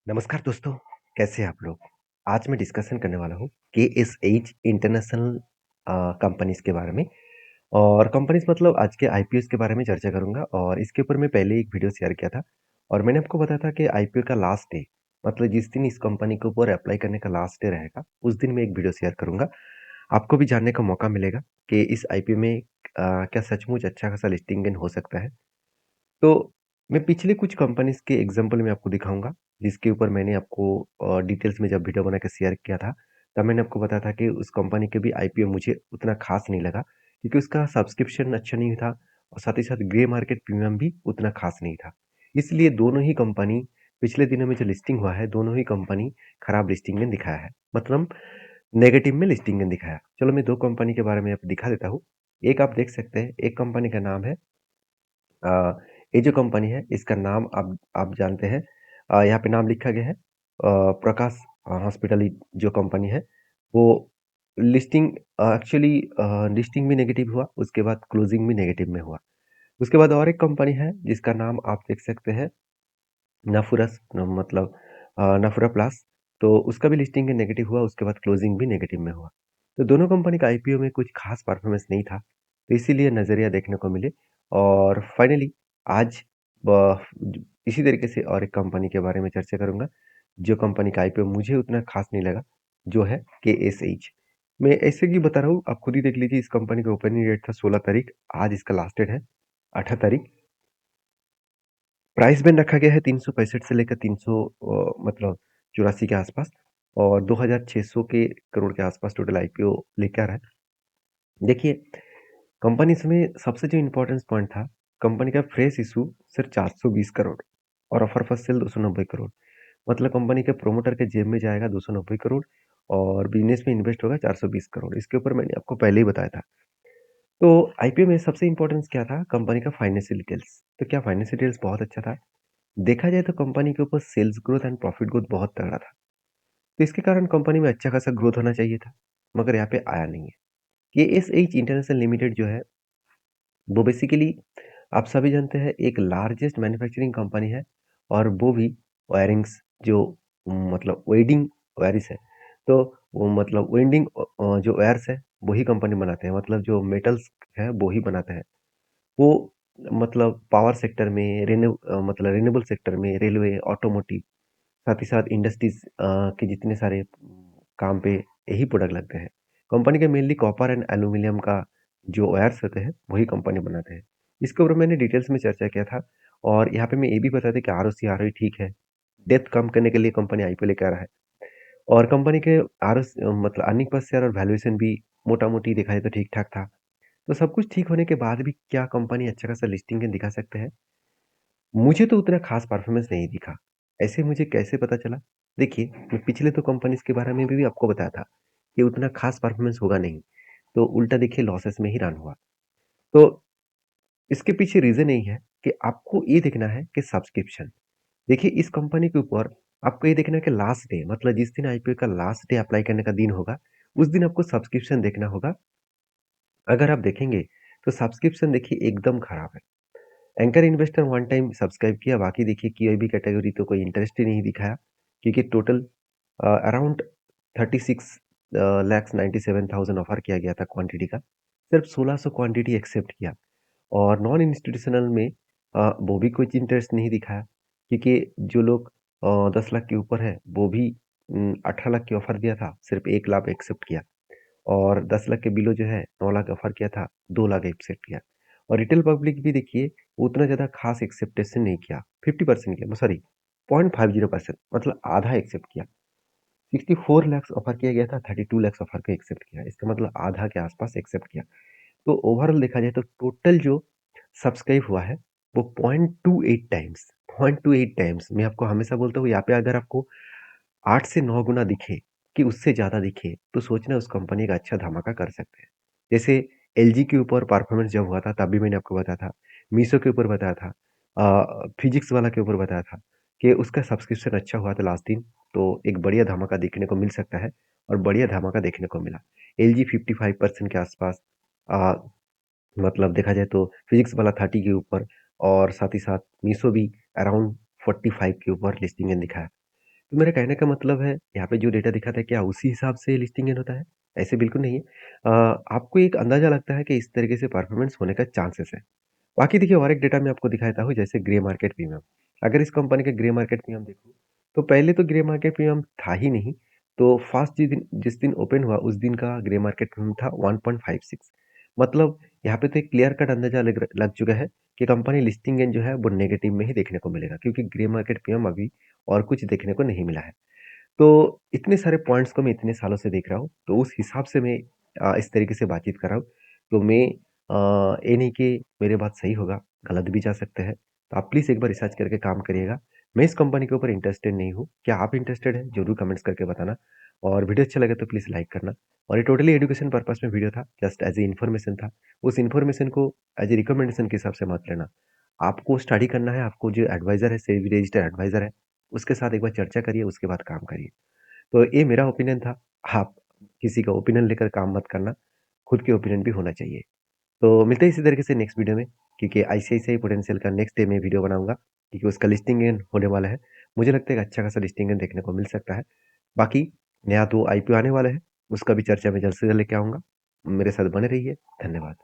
नमस्कार दोस्तों, कैसे हैं आप लोग? आज मैं डिस्कशन करने वाला हूँ केएसएच इंटरनेशनल कंपनीज़ के बारे में और कंपनीज़ मतलब आज के आईपीओज़ के बारे में चर्चा करूँगा और इसके ऊपर मैं पहले एक वीडियो शेयर किया था और मैंने आपको बताया था कि आईपीओ का लास्ट डे मतलब जिस दिन इस कंपनी के ऊपर अप्लाई करने का लास्ट डे रहेगा, उस दिन मैं एक वीडियो शेयर करूँगा। आपको भी जानने का मौका मिलेगा कि इस आईपीओ में क्या सचमुच अच्छा खासा लिस्टिंग गेन हो सकता है? तो मैं पिछले कुछ कंपनीज़ के एग्ज़ाम्पल मैं आपको दिखाऊँगा, जिसके ऊपर मैंने आपको डिटेल्स में जब वीडियो बना के शेयर किया था, तब मैंने आपको बताया था कि उस कंपनी के भी आईपीओ मुझे उतना ख़ास नहीं लगा, क्योंकि उसका सब्सक्रिप्शन अच्छा नहीं था और साथ ही साथ ग्रे मार्केट प्रीमियम भी उतना ख़ास नहीं था। इसलिए दोनों ही कंपनी पिछले दिनों में जो लिस्टिंग हुआ है, दोनों ही कंपनी खराब लिस्टिंग में दिखाया है, मतलब नेगेटिव में लिस्टिंग में दिखाया। चलो मैं 2 कंपनी के बारे में आपको दिखा देता हूँ। एक आप देख सकते हैं, एक कंपनी का नाम है अ, ये जो कंपनी है इसका नाम आप जानते हैं यहाँ पे नाम लिखा गया है प्रकाश हॉस्पिटल जो कंपनी है वो लिस्टिंग एक्चुअली लिस्टिंग भी नेगेटिव हुआ उसके बाद क्लोजिंग भी नेगेटिव में हुआ उसके बाद और एक कंपनी है जिसका नाम आप देख सकते हैं नफुरस मतलब नफुरा प्लस तो उसका भी लिस्टिंग नेगेटिव हुआ उसके बाद क्लोजिंग भी नेगेटिव में हुआ तो दोनों कंपनी का आईपीओ में कुछ खास परफॉर्मेंस नहीं था तो इसीलिए नज़रिया देखने को मिले और फाइनली आज इसी तरीके से और एक कंपनी के बारे में चर्चा करूंगा जो कंपनी का आईपीओ मुझे उतना खास नहीं लगा जो है के एस एच मैं ऐसे ही बता रहा हूँ आप खुद ही देख लीजिए इस कंपनी का ओपनिंग डेट था 16 तारीख आज इसका लास्ट डेट है 18 तारीख प्राइस बैंड रखा गया है 365 से लेकर 300 मतलब 84 के आसपास और 2600 के करोड़ के आसपास टोटल आईपीओ लेकर आ रहा है देखिए कंपनी इसमें सबसे जो इम्पोर्टेंस पॉइंट था कंपनी का फ्रेश इशू सिर्फ 420 करोड़ और ऑफर फर्स्ट सेल 290 करोड़ मतलब कंपनी के प्रोमोटर के जेब में जाएगा 290 करोड़ और बिजनेस में इन्वेस्ट होगा 420 करोड़ इसके ऊपर मैंने आपको पहले ही बताया था तो आईपीओ में सबसे इम्पोर्टेंस क्या था कंपनी का फाइनेंशियल डिटेल्स तो क्या फाइनेंशियल डिटेल्स बहुत अच्छा था देखा जाए तो कंपनी के ऊपर sales growth and profit growth बहुत तगड़ा था तो इसके कारण कंपनी में अच्छा खासा ग्रोथ होना चाहिए था मगर यहाँ पे आया नहीं है केएसएच इंटरनेशनल लिमिटेड जो है वो बेसिकली आप सभी जानते हैं एक लार्जेस्ट मैन्युफैक्चरिंग कंपनी है और वो भी वायरिंग्स जो मतलब वेल्डिंग वायर्स है तो वो मतलब वेल्डिंग जो वायर्स है वही कंपनी बनाते हैं मतलब जो मेटल्स है वो ही बनाते हैं वो मतलब पावर सेक्टर में मतलब रिन्यूएबल सेक्टर में रेलवे ऑटोमोटिव साथ ही साथ इंडस्ट्रीज के जितने सारे काम पे यही प्रोडक्ट लगते हैं कंपनी के मेनली कॉपर एंड एल्यूमिनियम का जो वायर्स होते हैं वही कंपनी बनाते हैं इसके ऊपर मैंने डिटेल्स में चर्चा किया था और यहाँ पे मैं ये भी बता दें कि आर ओ ठीक है डेप्थ कम करने के लिए कंपनी आईपीओ लेकर आ रहा है और कंपनी के मतलब अर्निंग पर शेयर और वैल्यूएशन भी मोटा मोटी देखा जाए तो ठीक ठाक था तो सब कुछ ठीक होने के बाद भी क्या कंपनी अच्छा खासा लिस्टिंग दिखा सकते हैं मुझे तो उतना खास परफॉर्मेंस नहीं दिखा। ऐसे मुझे कैसे पता चला? देखिए, मैं पिछले तो कंपनीज़ के बारे में भी आपको बताया था कि उतना खास परफॉर्मेंस होगा नहीं। तो उल्टा देखिए लॉसेस में ही रन हुआ। तो इसके पीछे रीज़न यही है कि आपको ये देखना है कि सब्सक्रिप्शन देखिए इस कंपनी के ऊपर आपको ये देखना है कि लास्ट डे मतलब जिस दिन आईपीओ का लास्ट डे अप्लाई करने का दिन होगा, उस दिन आपको सब्सक्रिप्शन देखना होगा। अगर आप देखेंगे तो सब्सक्रिप्शन देखिए एकदम खराब है। Anchor investor one time subscribe किया बाकी देखिए कोई भी कैटेगरी तो कोई इंटरेस्ट ही नहीं दिखाया क्योंकि टोटल अराउंड 36 लैक्स 97,000 ऑफर किया गया था क्वांटिटी का सिर्फ 1600 क्वांटिटी एक्सेप्ट किया और नॉन इंस्टीट्यूशनल में वो भी कुछ इंटरेस्ट नहीं दिखाया क्योंकि जो लोग 10 लाख के ऊपर है वो भी 18 लाख की ऑफर दिया था सिर्फ 1 लाख एक्सेप्ट किया और 10 लाख के बिलो जो है 9 लाख ऑफर किया था 2 लाख एक्सेप्ट किया और रिटेल पब्लिक भी देखिए उतना ज़्यादा खास एक्सेप्टेशन नहीं किया 50% किया सॉरी 0.50% मतलब आधा एक्सेप्ट किया 64 लैक्स ऑफर किया गया था 32 लैक्स ऑफर को एक्सेप्ट किया इसका मतलब आधा के आसपास एक्सेप्ट किया तो ओवरऑल देखा जाए तो टोटल जो सब्सक्राइब हुआ है वो 0.28 टाइम्स मैं आपको हमेशा बोलता हूँ यहाँ पे अगर आपको 8 से 9 गुना दिखे कि उससे ज़्यादा दिखे तो सोचना उस कंपनी का अच्छा धमाका कर सकते हैं जैसे एलजी के ऊपर परफॉर्मेंस जब हुआ था तभी मैंने आपको बताया था मीशो के ऊपर बताया था फिजिक्स वाला के ऊपर बताया था कि उसका सब्सक्रिप्शन अच्छा हुआ था लास्ट दिन तो एक बढ़िया धमाका देखने को मिल सकता है और बढ़िया धमाका देखने को मिला एल जी 55% के आसपास आ, मतलब देखा जाए तो फिजिक्स वाला 30 के ऊपर और साथ ही साथ मीशो भी अराउंड 45 के ऊपर लिस्टिंग दिखाया तो मेरा कहने का मतलब है, यहाँ पे जो डेटा दिखा था क्या उसी हिसाब से लिस्टिंग इन होता है? ऐसे बिल्कुल नहीं है। आपको एक अंदाज़ा लगता है कि इस तरीके से परफॉर्मेंस होने का चांसेस है। बाकी देखिए और एक डेटा मैं आपको दिखाता हूँ जैसे ग्रे मार्केट प्रीमियम। अगर इस कंपनी का ग्रे मार्केट प्रीमियम देखूँ, तो पहले तो ग्रे मार्केट प्रीमियम था ही नहीं। तो फर्स्ट जिस दिन ओपन हुआ उस दिन का ग्रे मार्केट प्रीमियम था 1.56। मतलब यहाँ पे तो एक क्लियर कट अंदाज़ा लग चुका है कि कंपनी लिस्टिंग गेन जो है वो नेगेटिव में ही देखने को मिलेगा क्योंकि ग्रे मार्केट प्रीमियम अभी और कुछ देखने को नहीं मिला है। तो इतने सारे पॉइंट्स को मैं इतने सालों से देख रहा हूँ, तो उस हिसाब से मैं इस तरीके से बातचीत कर रहा हूँ। तो मैं ये नहीं कि मेरी बात सही होगा, गलत भी जा सकते हैं। तो आप प्लीज़ एक बार रिसर्च करके काम करिएगा। मैं इस कंपनी के ऊपर इंटरेस्टेड नहीं हूँ। क्या आप इंटरेस्टेड हैं? ज़रूर कमेंट्स करके बताना और वीडियो अच्छा लगे तो प्लीज़ लाइक करना। और ये टोटली एजुकेशन पर्पज़ में वीडियो था, जस्ट एज़ ए इन्फॉर्मेशन था। उस इन्फॉर्मेशन को एज़ ए रिकमेंडेशन के हिसाब से मत लेना। आपको स्टडी करना है, आपको जो एडवाइज़र है, सेबी रजिस्टर्ड एडवाइज़र है, उसके साथ एक बार चर्चा करिए, उसके बाद काम करिए। तो ये मेरा ओपिनियन था। आप किसी का ओपिनियन लेकर काम मत करना, खुद के ओपिनियन भी होना चाहिए। तो मिलते हैं इसी तरीके से नेक्स्ट वीडियो में क्योंकि आईसीआईसीआई प्रूडेंशियल का नेक्स्ट डे में वीडियो बनाऊँगा क्योंकि उसका लिस्टिंग इन होने वाला है। मुझे लगता है एक अच्छा खासा लिस्टिंग इन देखने को मिल सकता है। बाकी नया तो आईपीओ आने वाला है, उसका भी चर्चा मैं जल्द से जल्द लेके आऊँगा। मेरे साथ बने रहिए। धन्यवाद।